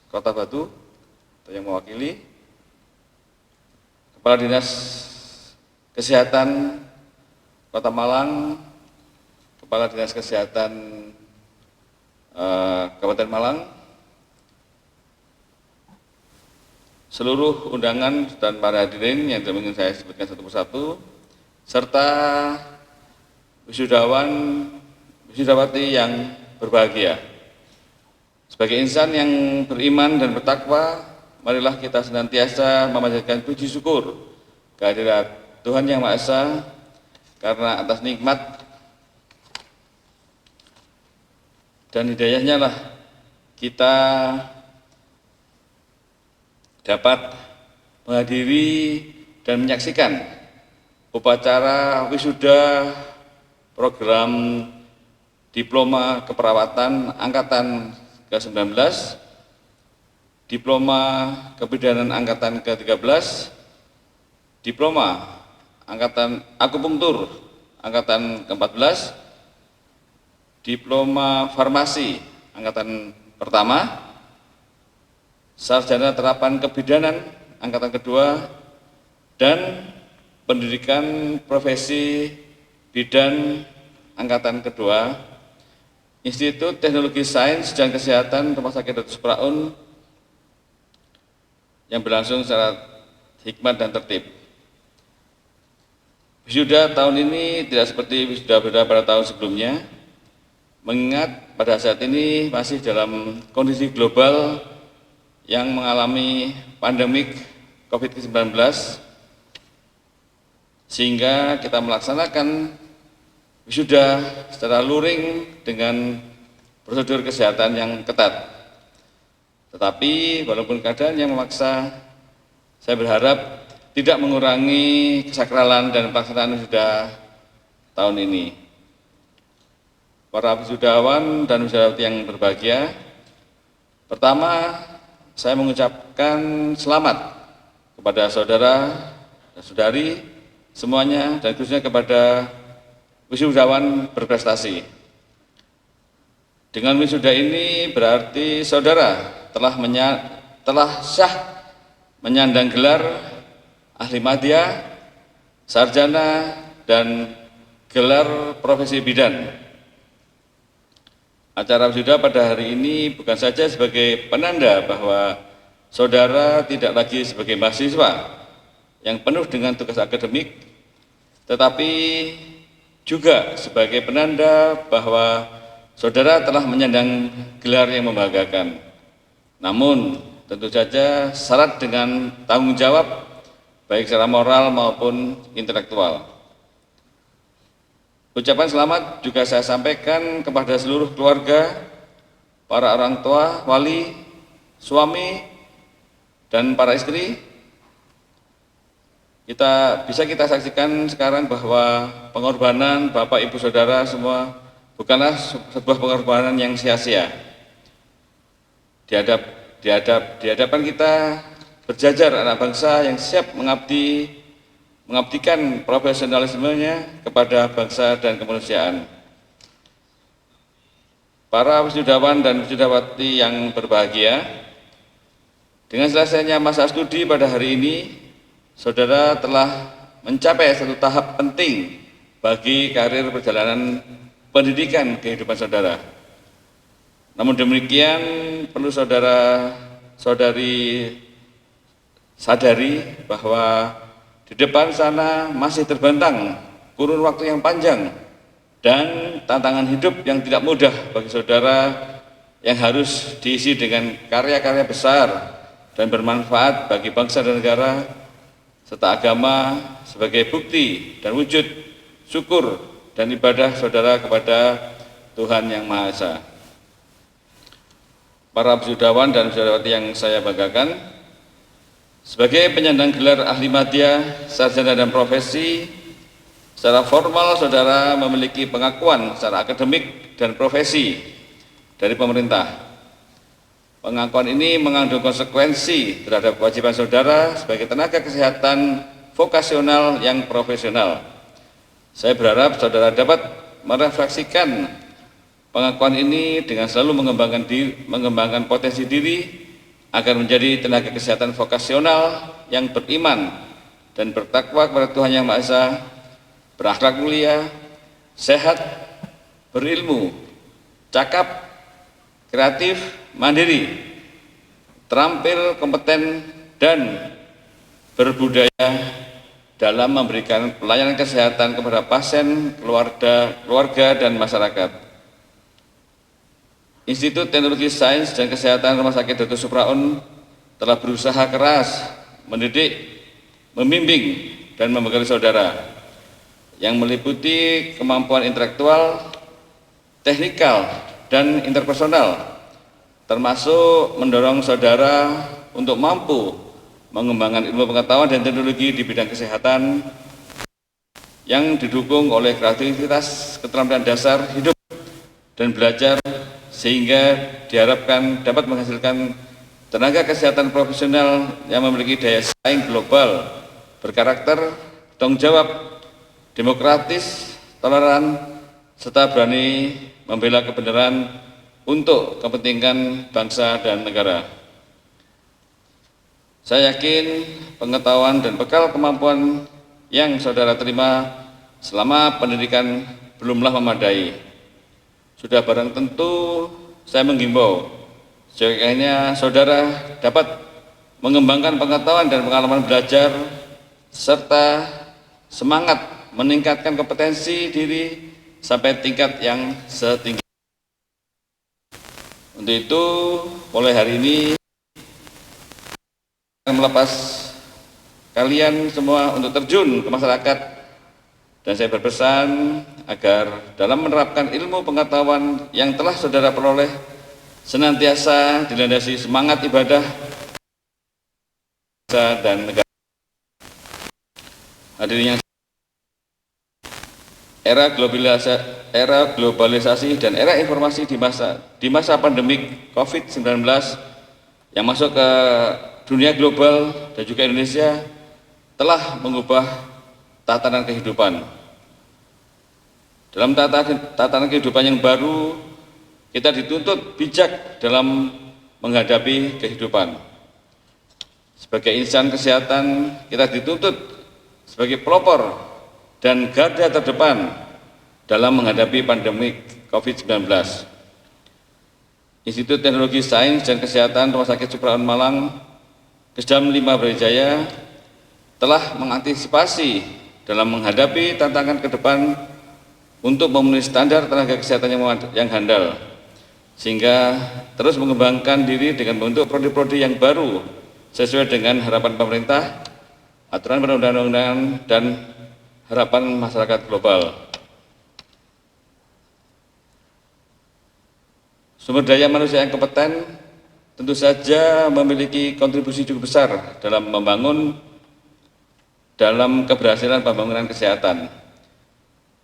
Kota Batu atau yang mewakili, Kepala Dinas Kesehatan Kota Malang, Kepala Dinas Kesehatan Kabupaten Malang, seluruh undangan dan para hadirin yang ingin saya sebutkan satu persatu, serta wisudawan, wisudawati yang berbahagia. Sebagai insan yang beriman dan bertakwa, marilah kita senantiasa memanjatkan puji syukur kehadirat Tuhan Yang Maha Esa, karena atas nikmat dan hidayahnya lah kita dapat menghadiri dan menyaksikan upacara wisuda program Diploma Keperawatan Angkatan ke-19, Diploma Kebidanan Angkatan ke-13, Diploma Angkatan Akupunktur Angkatan ke-14, Diploma Farmasi Angkatan pertama, Sarjana Terapan Kebidanan Angkatan kedua, dan Pendidikan Profesi Bidan Angkatan kedua, Institut Teknologi Sains dan Kesehatan Rumah Sakit Dr. Supraun yang berlangsung secara hikmat dan tertib. Wisuda tahun ini tidak seperti wisuda pada tahun sebelumnya, mengingat pada saat ini masih dalam kondisi global yang mengalami pandemik COVID-19, sehingga kita melaksanakan wisuda secara luring dengan prosedur kesehatan yang ketat. Tetapi walaupun keadaan yang memaksa, saya berharap tidak mengurangi kesakralan dan pelaksanaan wisuda tahun ini. Para wisudawan dan wisudawati yang berbahagia, pertama saya mengucapkan selamat kepada saudara dan saudari semuanya, dan khususnya kepada wisudawan berprestasi. Dengan wisuda ini berarti saudara telah sah menyandang gelar ahli madya, sarjana, dan gelar profesi bidan. Acara wisuda pada hari ini bukan saja sebagai penanda bahwa saudara tidak lagi sebagai mahasiswa yang penuh dengan tugas akademik, tetapi juga sebagai penanda bahwa saudara telah menyandang gelar yang membanggakan. Namun, tentu saja syarat dengan tanggung jawab baik secara moral maupun intelektual. Ucapan selamat juga saya sampaikan kepada seluruh keluarga, para orang tua, wali, suami, dan para istri. Bisa kita saksikan sekarang bahwa pengorbanan Bapak Ibu Saudara semua bukanlah sebuah pengorbanan yang sia-sia. Di hadapan kita berjajar anak bangsa yang siap mengabdikan profesionalismenya kepada bangsa dan kemanusiaan. Para wisudawan dan wisudawati yang berbahagia, dengan selesainya masa studi pada hari ini, saudara telah mencapai satu tahap penting bagi karir perjalanan pendidikan kehidupan saudara. Namun demikian, perlu saudara-saudari sadari bahwa di depan sana masih terbentang kurun waktu yang panjang dan tantangan hidup yang tidak mudah bagi saudara yang harus diisi dengan karya-karya besar dan bermanfaat bagi bangsa dan negara serta agama sebagai bukti dan wujud syukur dan ibadah saudara kepada Tuhan Yang Maha Esa. Para wisudawan dan wisudawati yang saya banggakan, sebagai penyandang gelar ahli madya, sarjana dan profesi, secara formal saudara memiliki pengakuan secara akademik dan profesi dari pemerintah. Pengakuan ini mengandung konsekuensi terhadap kewajiban saudara sebagai tenaga kesehatan vokasional yang profesional. Saya berharap saudara dapat merefleksikan pengakuan ini dengan selalu mengembangkan potensi diri agar menjadi tenaga kesehatan vokasional yang beriman dan bertakwa kepada Tuhan Yang Maha Esa, berakhlak mulia, sehat, berilmu, cakap, kreatif, mandiri, terampil, kompeten, dan berbudaya dalam memberikan pelayanan kesehatan kepada pasien, keluarga, dan masyarakat. Institut Teknologi Sains dan Kesehatan Rumah Sakit Dr. Supraun telah berusaha keras mendidik, membimbing, dan membekali saudara yang meliputi kemampuan intelektual, teknikal, dan interpersonal, termasuk mendorong saudara untuk mampu mengembangkan ilmu pengetahuan dan teknologi di bidang kesehatan yang didukung oleh kreativitas, keterampilan dasar hidup, dan belajar, sehingga diharapkan dapat menghasilkan tenaga kesehatan profesional yang memiliki daya saing global, berkarakter, tanggung jawab, demokratis, toleran, serta berani membela kebenaran untuk kepentingan bangsa dan negara. Saya yakin pengetahuan dan bekal kemampuan yang saudara terima selama pendidikan belumlah memadai. Sudah barang tentu saya menghimbau seyogyanya saudara dapat mengembangkan pengetahuan dan pengalaman belajar serta semangat meningkatkan kompetensi diri sampai tingkat yang setinggi. Untuk itu, mulai hari ini melepas kalian semua untuk terjun ke masyarakat, dan saya berpesan agar dalam menerapkan ilmu pengetahuan yang telah saudara peroleh senantiasa dilandasi semangat ibadah bangsa dan negara. Hadirin yang era globalisasi dan era informasi di masa pandemik COVID-19 yang masuk ke dunia global dan juga Indonesia telah mengubah tatanan kehidupan. Dalam tatanan kehidupan yang baru, kita dituntut bijak dalam menghadapi kehidupan. Sebagai insan kesehatan, kita dituntut sebagai pelopor dan garda terdepan dalam menghadapi pandemi COVID-19. Institut Teknologi Sains dan Kesehatan Rumah Sakit Supraun Malang, Kesdam 5 Brawijaya telah mengantisipasi dalam menghadapi tantangan ke depan untuk memenuhi standar tenaga kesehatan yang handal, sehingga terus mengembangkan diri dengan membentuk prodi-prodi yang baru sesuai dengan harapan pemerintah, aturan perundang-undangan, dan harapan masyarakat global. Sumber daya manusia yang kompeten tentu saja memiliki kontribusi cukup besar dalam keberhasilan pembangunan kesehatan.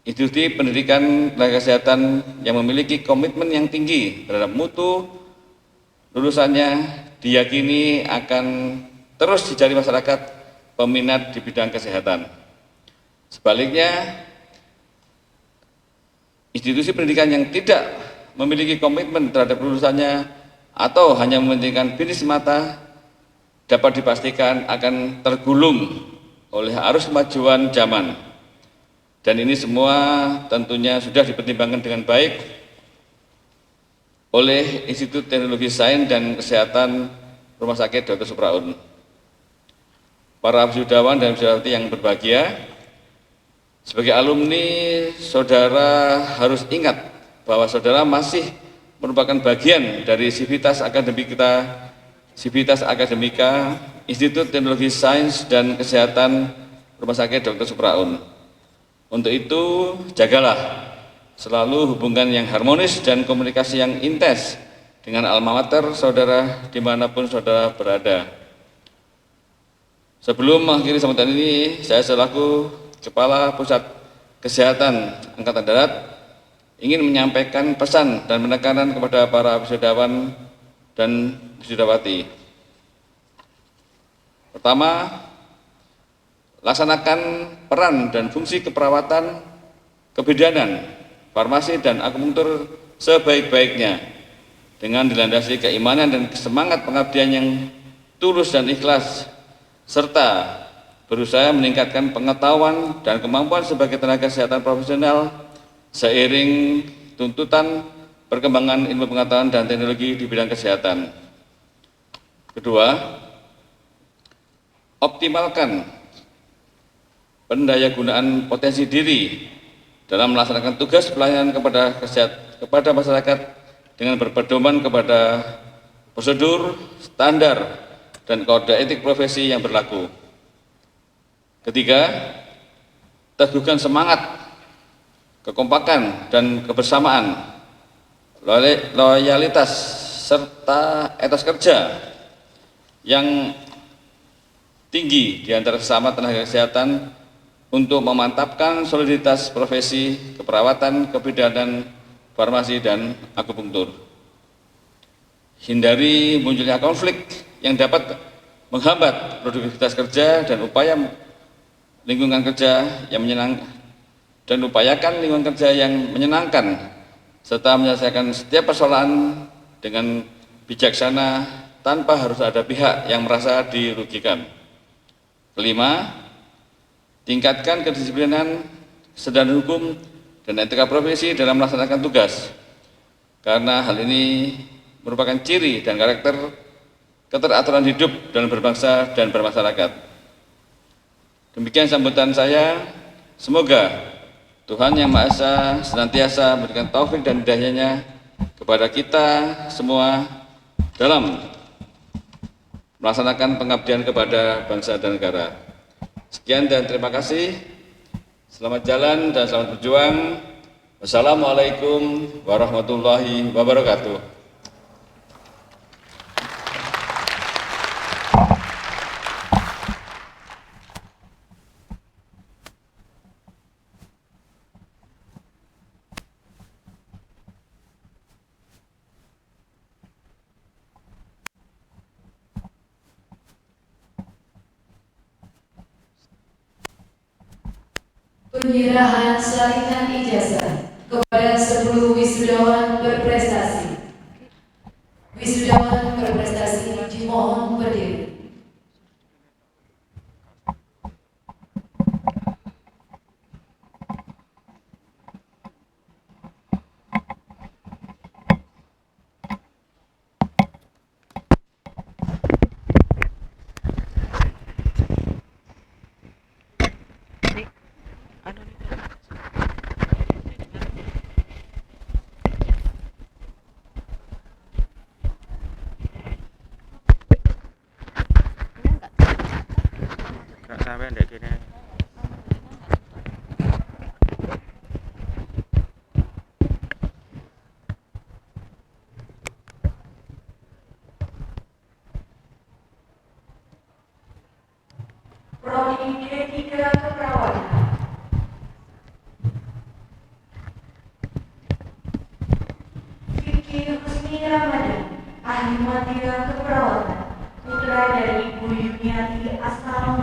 Institusi pendidikan tenaga kesehatan yang memiliki komitmen yang tinggi terhadap mutu lulusannya diyakini akan terus dicari masyarakat peminat di bidang kesehatan. Sebaliknya, institusi pendidikan yang tidak memiliki komitmen terhadap lulusannya atau hanya mementingkan bisnis semata dapat dipastikan akan tergulung oleh arus kemajuan zaman. Dan ini semua tentunya sudah dipertimbangkan dengan baik oleh Institut Teknologi Sains dan Kesehatan Rumah Sakit Dr. Supraun. Para wisudawan dan wisudawati yang berbahagia, sebagai alumni, saudara harus ingat bahwa saudara masih merupakan bagian dari Sivitas Akademika Institut Teknologi Sains dan Kesehatan Rumah Sakit Dr. Supraun. Untuk itu, jagalah selalu hubungan yang harmonis dan komunikasi yang intens dengan alma mater saudara dimanapun saudara berada. Sebelum mengakhiri sambutan ini, saya selaku Kepala Pusat Kesehatan Angkatan Darat ingin menyampaikan pesan dan penekanan kepada para wisudawan dan wisudawati. Pertama, laksanakan peran dan fungsi keperawatan, kebidanan, farmasi, dan akupunktur sebaik-baiknya dengan dilandasi keimanan dan semangat pengabdian yang tulus dan ikhlas, serta berusaha meningkatkan pengetahuan dan kemampuan sebagai tenaga kesehatan profesional seiring tuntutan perkembangan ilmu pengetahuan dan teknologi di bidang kesehatan. Kedua, optimalkan pendayagunaan potensi diri dalam melaksanakan tugas pelayanan kepada masyarakat dengan berpedoman kepada prosedur, standar, dan kode etik profesi yang berlaku. Ketiga, teguhkan semangat, kekompakan, dan kebersamaan, loyalitas, serta etos kerja yang tinggi di antara sesama tenaga kesehatan untuk memantapkan soliditas profesi keperawatan, kebidanan, farmasi, dan akupunktur. Hindari munculnya konflik yang dapat menghambat produktivitas kerja dan upayakan lingkungan kerja yang menyenangkan serta menyelesaikan setiap persoalan dengan bijaksana tanpa harus ada pihak yang merasa dirugikan. Kelima, tingkatkan kedisiplinan, kesadaran hukum, dan etika profesi dalam melaksanakan tugas, karena hal ini merupakan ciri dan karakter keteraturan hidup dalam berbangsa dan bermasyarakat. Demikian sambutan saya. Semoga Tuhan Yang Maha Esa senantiasa memberikan taufik dan hidayahnya kepada kita semua dalam melaksanakan pengabdian kepada bangsa dan negara. Sekian dan terima kasih. Selamat jalan dan selamat berjuang. Wassalamualaikum warahmatullahi wabarakatuh. Penyerahan salinan ijazah kepada 10 wisudawan berprestasi. Wisudawan berprestasi dimohon berdiri. sampai ndek kene. Prodi D3 Keperawatan. Vicky Husni Ramadhan, ahli material keperawatan, putra dari Ibu Yuniati Asal